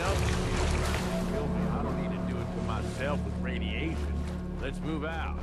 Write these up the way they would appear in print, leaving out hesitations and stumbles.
I don't need to do it to myself with radiation. Let's move out.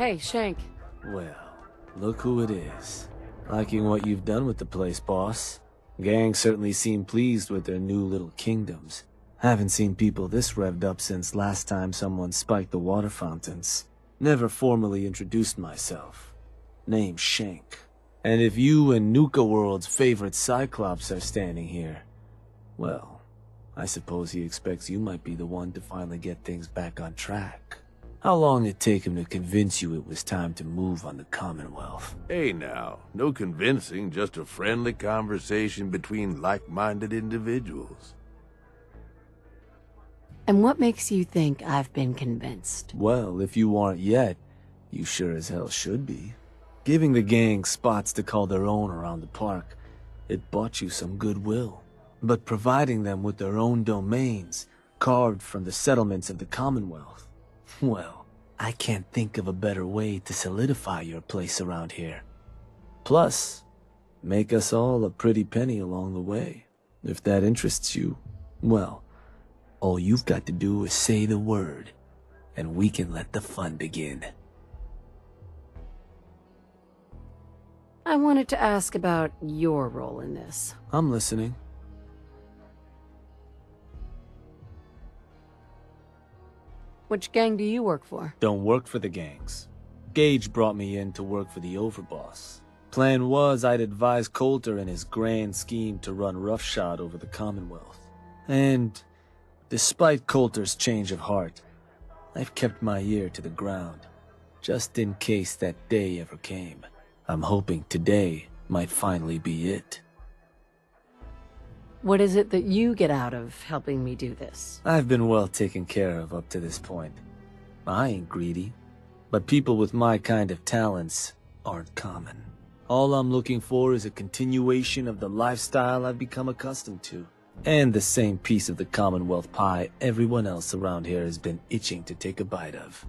Hey, Shank. Well, look who it is. Liking what you've done with the place, boss. Gang certainly seem pleased with their new little kingdoms. Haven't seen people this revved up since last time someone spiked the water fountains. Never formally introduced myself. Name's Shank. And if you and Nuka World's favorite Cyclops are standing here, well, I suppose he expects you might be the one to finally get things back on track. How long did it take him to convince you it was time to move on the Commonwealth? Hey now, no convincing, just a friendly conversation between like-minded individuals. And what makes you think I've been convinced? Well, if you aren't yet, you sure as hell should be. Giving the gang spots to call their own around the park, it bought you some goodwill. But providing them with their own domains, carved from the settlements of the Commonwealth, well, I can't think of a better way to solidify your place around here. Plus, make us all a pretty penny along the way. If that interests you, well, all you've got to do is say the word, and we can let the fun begin. I wanted to ask about your role in this. I'm listening. Which gang do you work for? Don't work for the gangs. Gage brought me in to work for the Overboss. Plan was I'd advise Coulter in his grand scheme to run roughshod over the Commonwealth. And despite Coulter's change of heart, I've kept my ear to the ground, just in case that day ever came. I'm hoping today might finally be it. What is it that you get out of helping me do this? I've been well taken care of up to this point. I ain't greedy, but people with my kind of talents aren't common. All I'm looking for is a continuation of the lifestyle I've become accustomed to, and the same piece of the Commonwealth pie everyone else around here has been itching to take a bite of.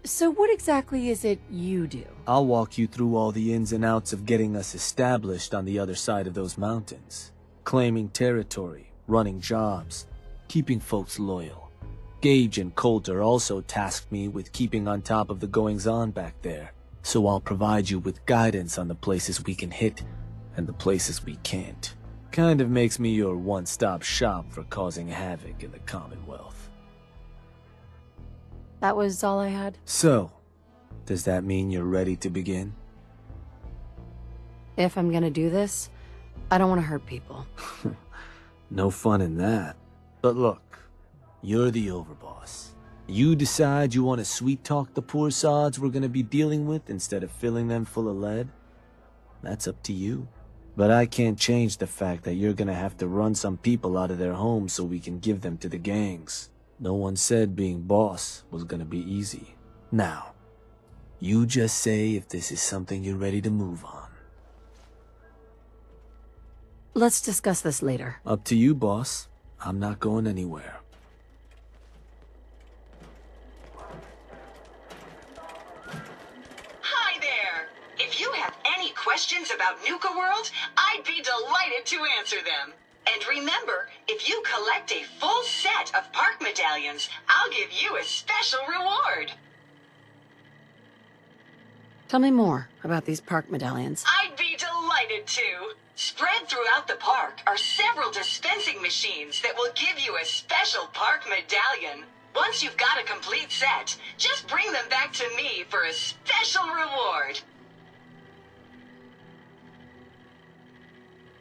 So what exactly is it you do? I'll walk you through all the ins and outs of getting us established on the other side of those mountains. Claiming territory, running jobs, keeping folks loyal. Gage and Coulter also tasked me with keeping on top of the goings-on back there, so I'll provide you with guidance on the places we can hit and the places we can't. Kind of makes me your one-stop shop for causing havoc in the Commonwealth. That was all I had? So, does that mean you're ready to begin? If I'm gonna do this, I don't want to hurt people. No fun in that. But look, you're the overboss. You decide you want to sweet-talk the poor sods we're gonna be dealing with instead of filling them full of lead? That's up to you. But I can't change the fact that you're gonna have to run some people out of their homes so we can give them to the gangs. No one said being boss was gonna be easy. Now, you just say if this is something you're ready to move on. Let's discuss this later. Up to you, boss. I'm not going anywhere. Hi there! If you have any questions about Nuka World, I'd be delighted to answer them. And remember, if you collect a full set of park medallions, I'll give you a special reward. Tell me more about these park medallions. I'd be delighted to. Spread throughout the park are several dispensing machines that will give you a special park medallion. Once you've got a complete set, just bring them back to me for a special reward.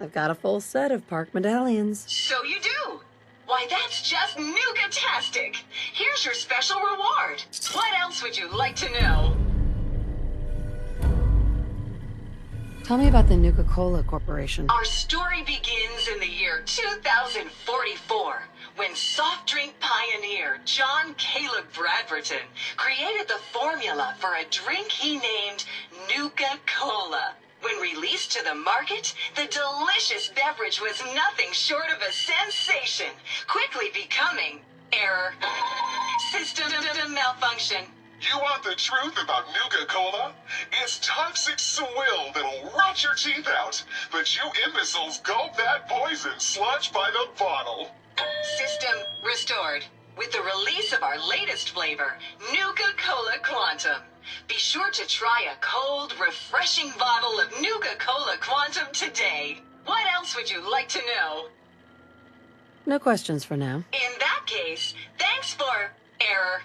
I've got a full set of park medallions. So you do. Why, that's just Nuka-tastic. Here's your special reward. What else would you like to know? Tell me about the Nuka-Cola Corporation. Our story begins in the year 2044, when soft drink pioneer John Caleb Bradverton created the formula for a drink he named Nuka-Cola. When released to the market, the delicious beverage was nothing short of a sensation, quickly becoming error, system malfunction. You want the truth about Nuka-Cola? It's toxic swill that'll rot your teeth out, but you imbeciles gulp that poison sludge by the bottle. System restored. With the release of our latest flavor, Nuka-Cola Quantum. Be sure to try a cold, refreshing bottle of Nuka-Cola Quantum today. What else would you like to know? No questions for now. In that case, thanks for error,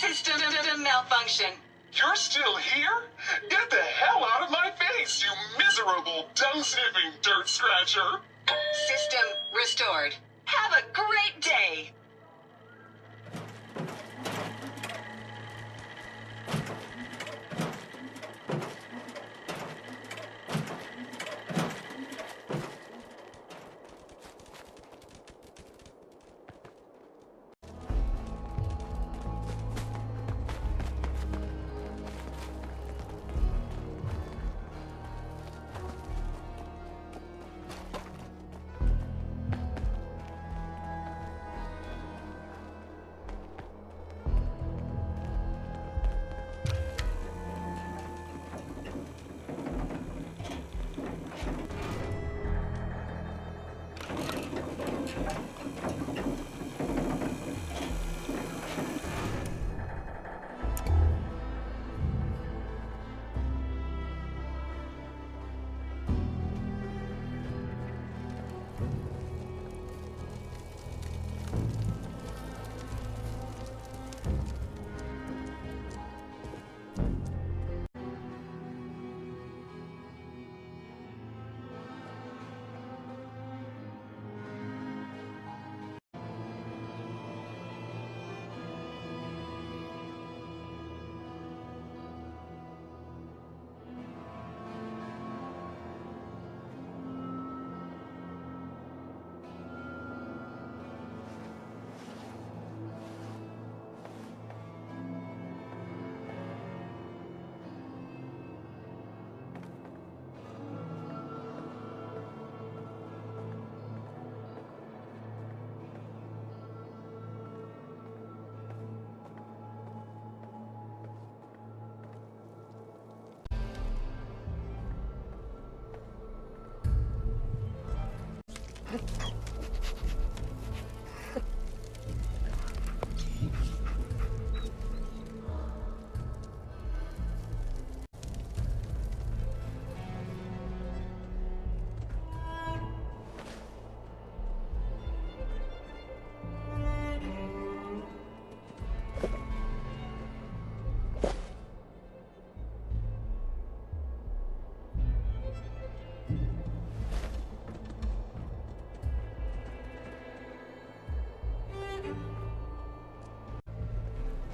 system malfunction. You're still here? Get the hell out of my face, you miserable, dung-sniffing dirt scratcher! System restored. Have a great day!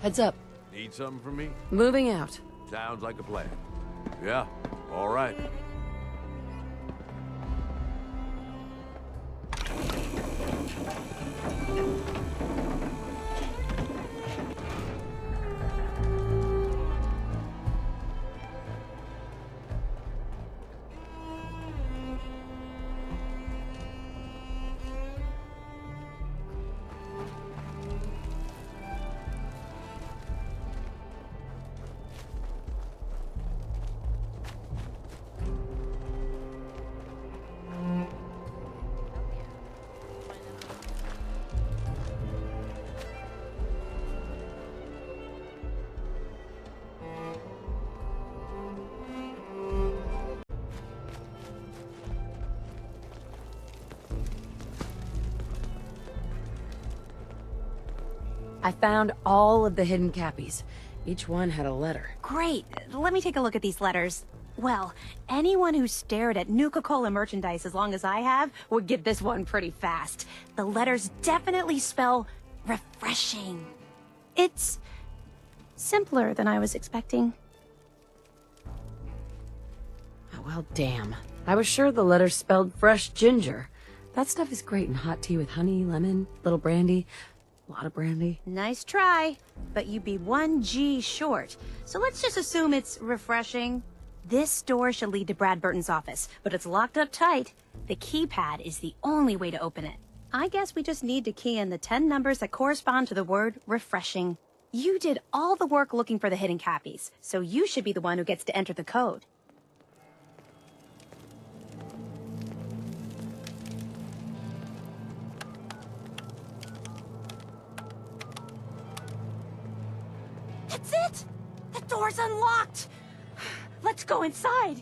Heads up. Need something from me? Moving out. Sounds like a plan. Yeah, all right. I found all of the hidden cappies. Each one had a letter. Great. Let me take a look at these letters. Well, anyone who stared at Nuka-Cola merchandise as long as I have would get this one pretty fast. The letters definitely spell refreshing. It's simpler than I was expecting. Oh, well, damn. I was sure the letters spelled fresh ginger. That stuff is great in hot tea with honey, lemon, little brandy. A lot of brandy. Nice try, but you'd be 1 G short. So let's just assume it's refreshing. This door should lead to Brad Burton's office, but it's locked up tight. The keypad is the only way to open it. I guess we just need to key in the 10 numbers that correspond to the word refreshing. You did all the work looking for the hidden cappies, so you should be the one who gets to enter the code. That's it! The door's unlocked! Let's go inside!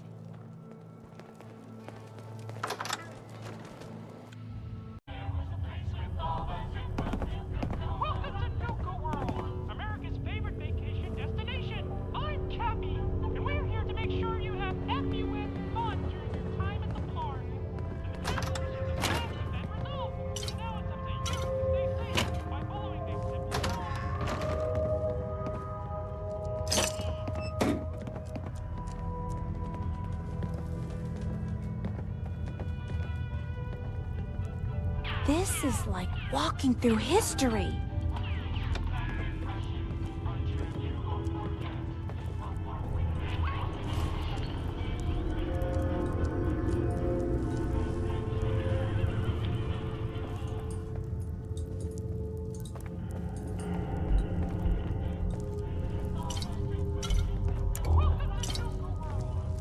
Welcome to Nuka World, America's favorite vacation destination. I'm Cappy, and we're here to make sure you have fun during your time at the park. And the cancellation is fast and then resolved. So now it's up to you to stay safe by following these simple rules. This is like walking through history.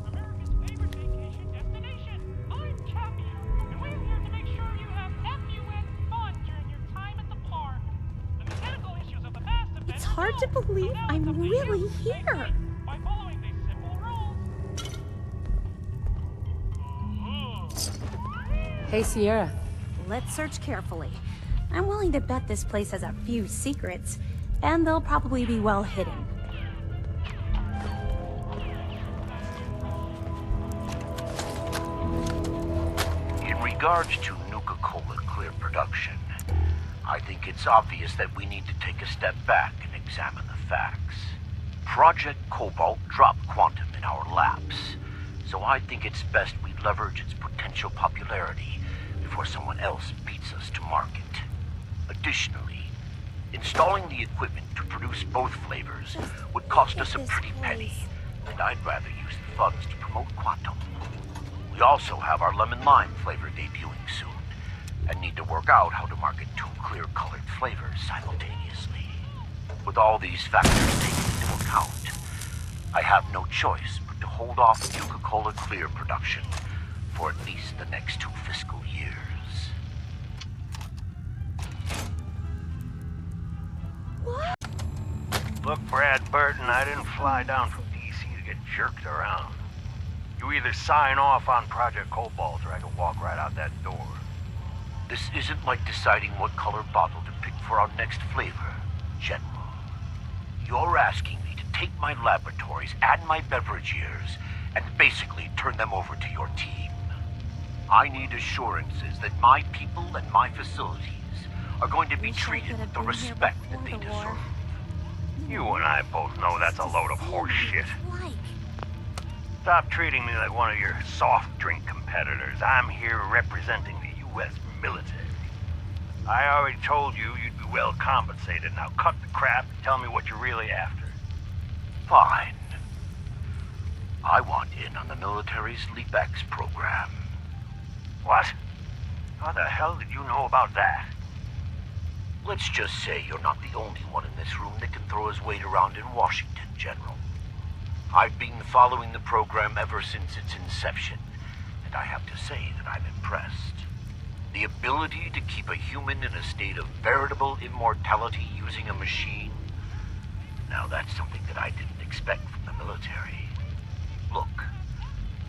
America's favorite vacation destination. I'm Cappy, and we're here to make sure you have fun during your time at the park. The mechanical issues of the past have been It's hard to resolved, believe so now I'm it's up to you really to stay here. safe by following these simple rules. Hey, Sierra. Let's search carefully. I'm willing to bet this place has a few secrets, and they'll probably be well hidden. In regards to Nuka-Cola Clear production, I think it's obvious that we need to take a step back and examine the facts. Project Cobalt dropped Quantum in our laps, so I think it's best we leverage its potential popularity before someone else beats us to market. Additionally, installing the equipment to produce both flavors would cost us a pretty penny, and I'd rather use the funds to promote Quantum. We also have our lemon lime flavor debuting soon, and need to work out how to market two clear-colored flavors simultaneously. With all these factors taken into account, I have no choice but to hold off Nuka-Cola Clear production for at least the next 2 fiscal years. Look, Brad Burton, I didn't fly down from D.C. to get jerked around. You either sign off on Project Cobalt or I can walk right out that door. This isn't like deciding what color bottle to pick for our next flavor, General. You're asking me to take my laboratories and my beverage years and basically turn them over to your team. I need assurances that my people and my facilities are going to be Wish I treated could with have the been here respect that before they the war. deserve. You and I both know that's a load of horse shit. Like, Stop treating me like one of your soft drink competitors. I'm here representing the U.S. military. I already told you you'd be well compensated. Now cut the crap and tell me what you're really after. Fine. I want in on the military's LeapX program. What? How the hell did you know about that? Let's just say you're not the only one in this room that can throw his weight around in Washington, General. I've been following the program ever since its inception, and I have to say that I'm impressed. The ability to keep a human in a state of veritable immortality using a machine. Now that's something that I didn't expect from the military. Look,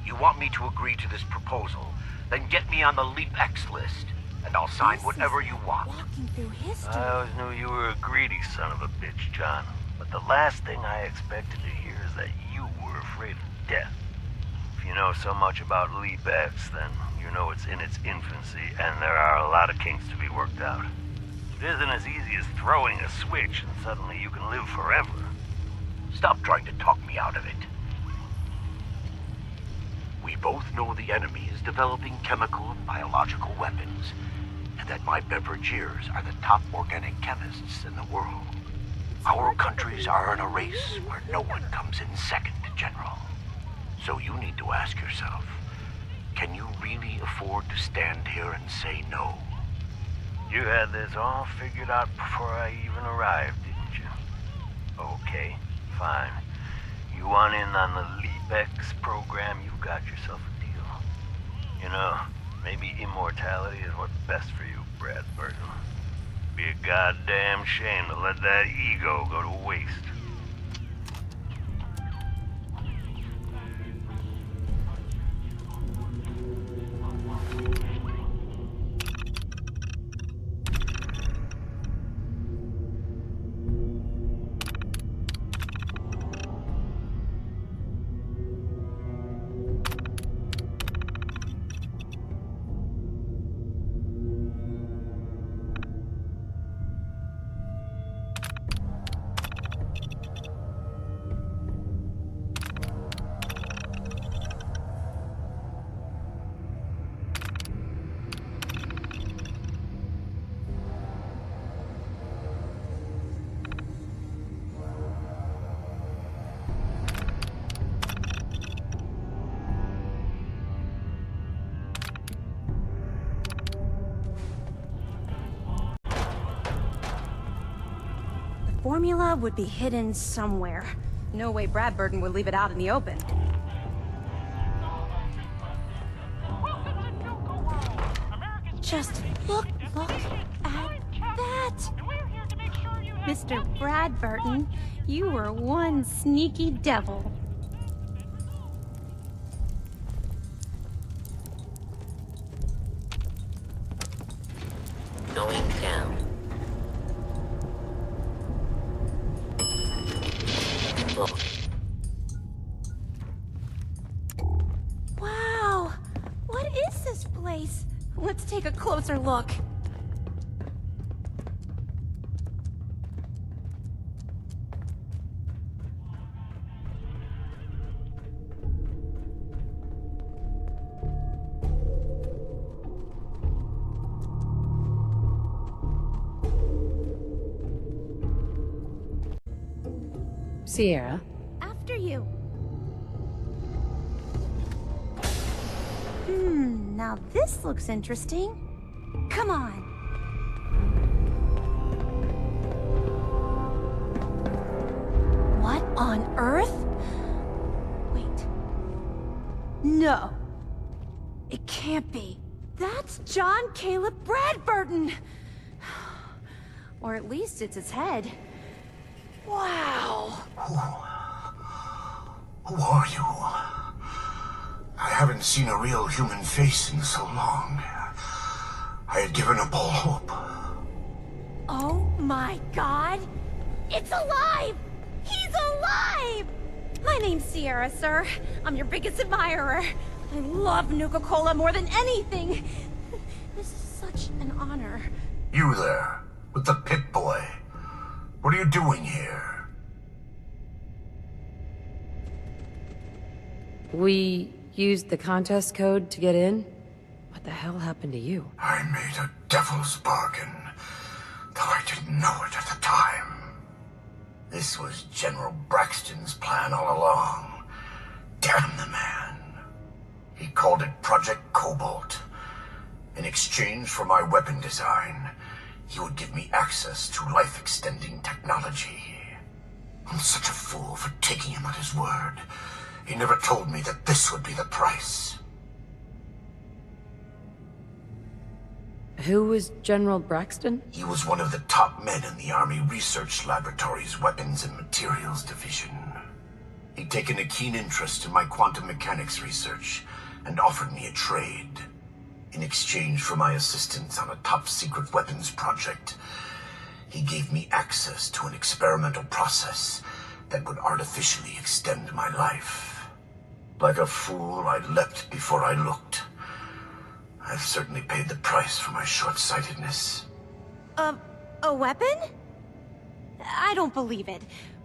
you want me to agree to this proposal, then get me on the LeapX list, and I'll sign whatever you want. walking through history. I always knew you were a greedy son of a bitch, John. But the last thing I expected to hear is that you were afraid of death. If you know so much about LeapX, then you know it's in its infancy, and there are a lot of kinks to be worked out. It isn't as easy as throwing a switch and suddenly you can live forever. Stop trying to talk me out of it. We both know the enemy is developing chemical and biological weapons, and that my beverageers are the top organic chemists in the world. Our countries are in a race where no one comes in second, General. So you need to ask yourself, can you really afford to stand here and say no? You had this all figured out before I even arrived, didn't you? Okay, fine. You want in on the LeapX program, you've got yourself a deal. You know, maybe immortality is what's best for you, Brad Burton. Be a goddamn shame to let that ego go to waste. Formula would be hidden somewhere. No way Brad Burton would leave it out in the open. Welcome to Nuka World, America's Just look at that! and we're here to make sure you have Mr. Brad Burton, you were one sneaky devil. Going down. Wow! What is this place? Let's take a closer look. Sierra, After you. Now this looks interesting. Come on. What on earth? Wait. No. It can't be. That's John Caleb Bradburton! Or at least it's his head. Wow. Who are you? I haven't seen a real human face in so long. I had given up all hope. Oh my god! It's alive! He's alive! My name's Sierra, sir. I'm your biggest admirer. I love Nuka-Cola more than anything. This is such an honor. You there, with the pit boy. What are you doing here? We used the contest code to get in? What the hell happened to you? I made a devil's bargain, though I didn't know it at the time. This was General Braxton's plan all along. Damn the man. He called it Project Cobalt. In exchange for my weapon design, he would give me access to life-extending technology. I'm such a fool for taking him at his word. He never told me that this would be the price. Who was General Braxton? He was one of the top men in the Army Research Laboratory's Weapons and Materials Division. He'd taken a keen interest in my quantum mechanics research and offered me a trade. In exchange for my assistance on a top-secret weapons project, he gave me access to an experimental process that would artificially extend my life. Like a fool, I leapt before I looked. I've certainly paid the price for my short-sightedness. A weapon? I don't believe it.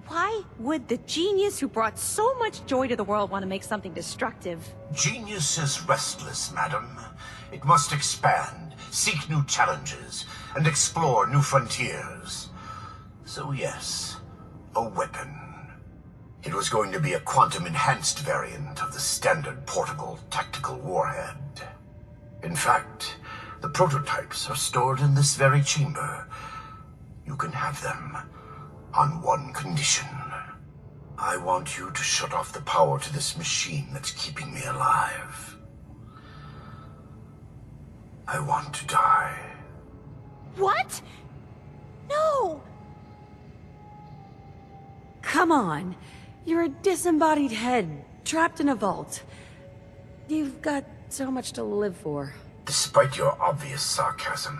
Why would the genius who brought so much joy to the world want to make something destructive? Genius is restless, madam. It must expand, seek new challenges, and explore new frontiers. So yes, a weapon. It was going to be a quantum-enhanced variant of the standard portable tactical warhead. In fact, the prototypes are stored in this very chamber. You can have them on one condition. I want you to shut off the power to this machine that's keeping me alive. I want to die. What? No! Come on. You're a disembodied head, trapped in a vault. You've got so much to live for. Despite your obvious sarcasm,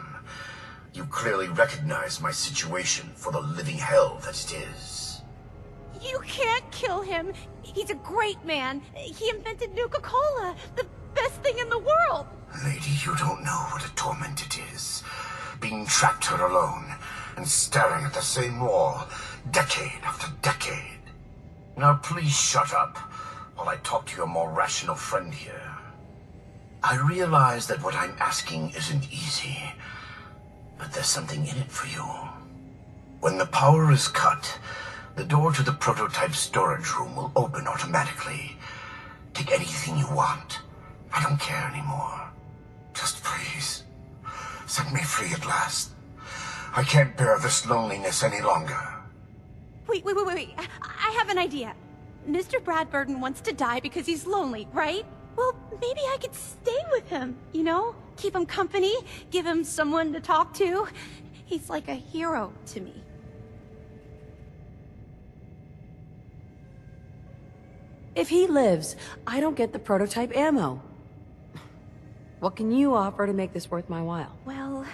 you clearly recognize my situation for the living hell that it is. You can't kill him. He's a great man. He invented Nuka-Cola, the best thing in the world. Lady, you don't know what a torment it is. Being trapped here alone and staring at the same wall, decade after decade. Now please shut up while I talk to your more rational friend here. I realize that what I'm asking isn't easy, but there's something in it for you. When the power is cut, the door to the prototype storage room will open automatically. Take anything you want. I don't care anymore. Just please, set me free at last. I can't bear this loneliness any longer. Wait. I have an idea. Mr. Bradburton wants to die because he's lonely, right? Well, maybe I could stay with him, you know? Keep him company, give him someone to talk to. He's like a hero to me. If he lives, I don't get the prototype ammo. What can you offer to make this worth my while? Well,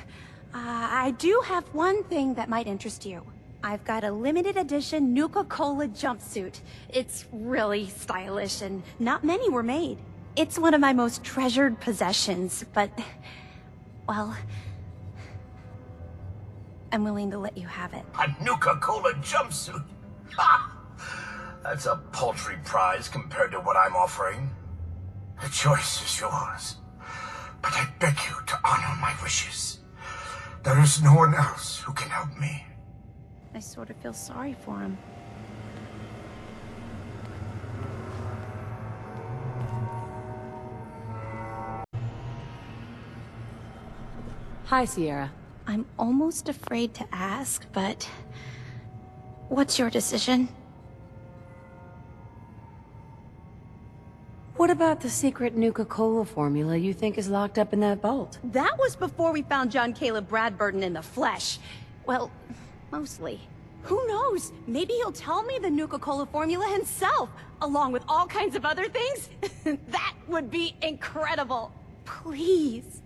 I do have one thing that might interest you. I've got a limited edition Nuka-Cola jumpsuit. It's really stylish and not many were made. It's one of my most treasured possessions, but, well, I'm willing to let you have it. A Nuka-Cola jumpsuit? Ha! That's a paltry prize compared to what I'm offering. The choice is yours, but I beg you to honor my wishes. There is no one else who can help me. I sort of feel sorry for him. Hi, Sierra. I'm almost afraid to ask, but what's your decision? What about the secret Nuka-Cola formula you think is locked up in that vault? That was before we found John Caleb Bradburton in the flesh. Well, mostly. Who knows? Maybe he'll tell me the Nuka-Cola formula himself, along with all kinds of other things. That would be incredible. Please,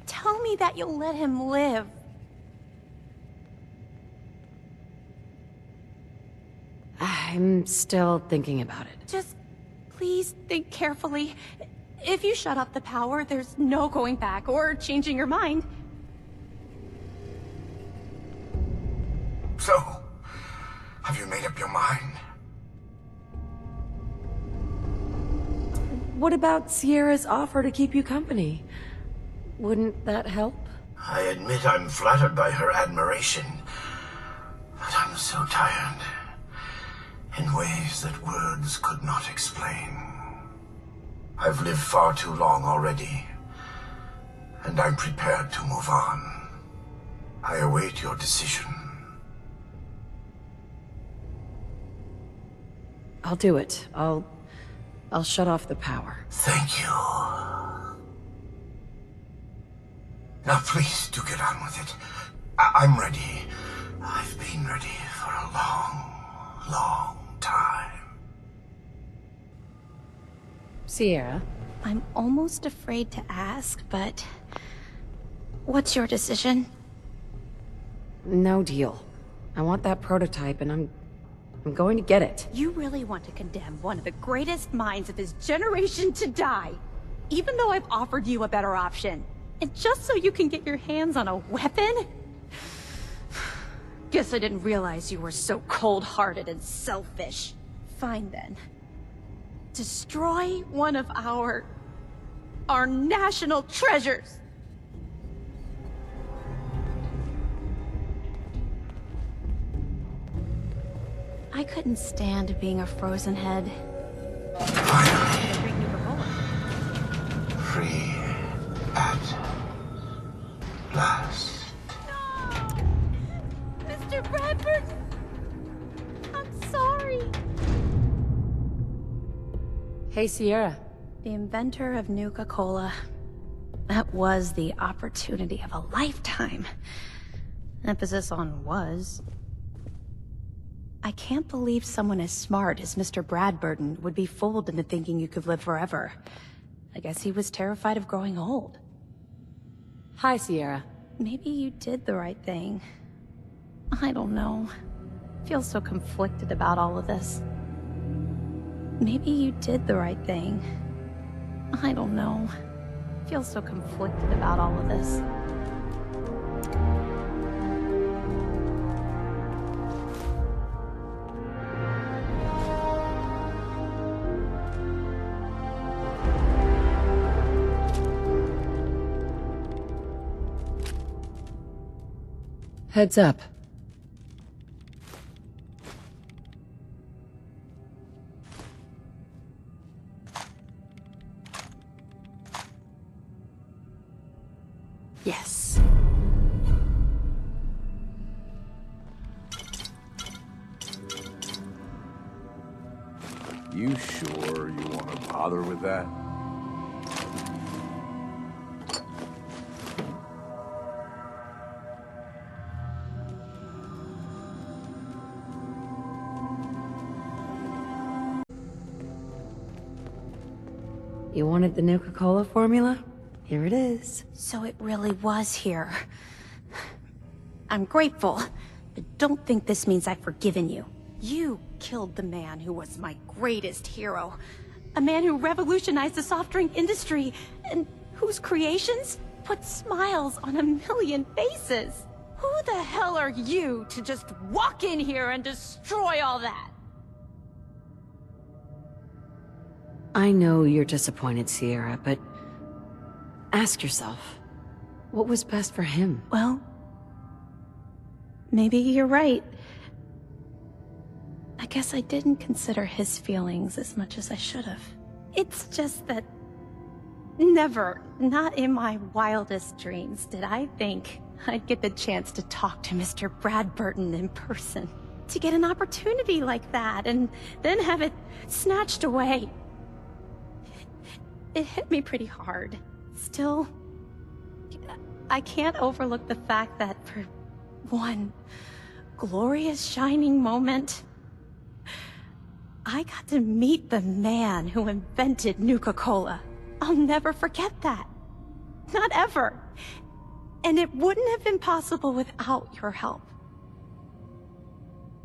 tell me that you'll let him live. I'm still thinking about it. Just please think carefully. If you shut off the power, there's no going back or changing your mind. So, have you made up your mind? what about Sierra's offer to keep you company? Wouldn't that help? I admit I'm flattered by her admiration, but I'm so tired. In ways that words could not explain. I've lived far too long already, and I'm prepared to move on. I await your decision. I'll do it. I'll shut off the power. Thank you. Now please do get on with it. I'm ready. I've been ready for a long time. Sierra? I'm almost afraid to ask, but... what's your decision? No deal. I want that prototype, and I'm going to get it. You really want to condemn one of the greatest minds of his generation to die, even though I've offered you a better option. And just so you can get your hands on a weapon? Guess I didn't realize you were so cold-hearted and selfish. Fine then. Destroy one of our national treasures. I couldn't stand being a frozen head. Finally. Free at last. No! Mr. Bradford! I'm sorry. Hey, Sierra. The inventor of Nuka-Cola. That was the opportunity of a lifetime. Emphasis on was. I can't believe someone as smart as Mr. Bradburton would be fooled into thinking you could live forever. I guess he was terrified of growing old. Hi, Sierra. Maybe you did the right thing. I don't know. I feel so conflicted about all of this. Maybe you did the right thing. I don't know. I feel so conflicted about all of this. Heads up. Yes. You sure you want to bother with that? You wanted the Nuka-Cola formula? Here it is. So it really was here. I'm grateful, but don't think this means I've forgiven you. You killed the man who was my greatest hero. A man who revolutionized the soft drink industry, and whose creations put smiles on a million faces. Who the hell are you to just walk in here and destroy all that? I know you're disappointed, Sierra, but ask yourself, what was best for him? Well, maybe you're right. I guess I didn't consider his feelings as much as I should have. It's just that never, not in my wildest dreams, did I think I'd get the chance to talk to Mr. Bradburton in person. To get an opportunity like that and then have it snatched away. It hit me pretty hard. Still, I can't overlook the fact that for one glorious shining moment, I got to meet the man who invented Nuka-Cola. I'll never forget that. Not ever. And it wouldn't have been possible without your help.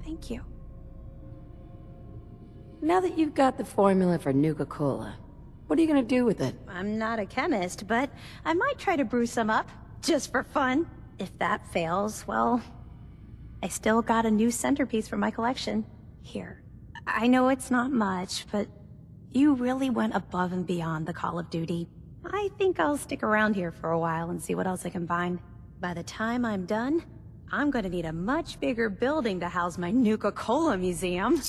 Thank you. Now that you've got the formula for Nuka-Cola, what are you gonna do with it? I'm not a chemist, but I might try to brew some up, just for fun. If that fails, well, I still got a new centerpiece for my collection. Here. I know it's not much, but You really went above and beyond the Call of Duty. I think I'll stick around here for a while and see what else I can find. By the time I'm done, I'm gonna need a much bigger building to house my Nuka-Cola museum.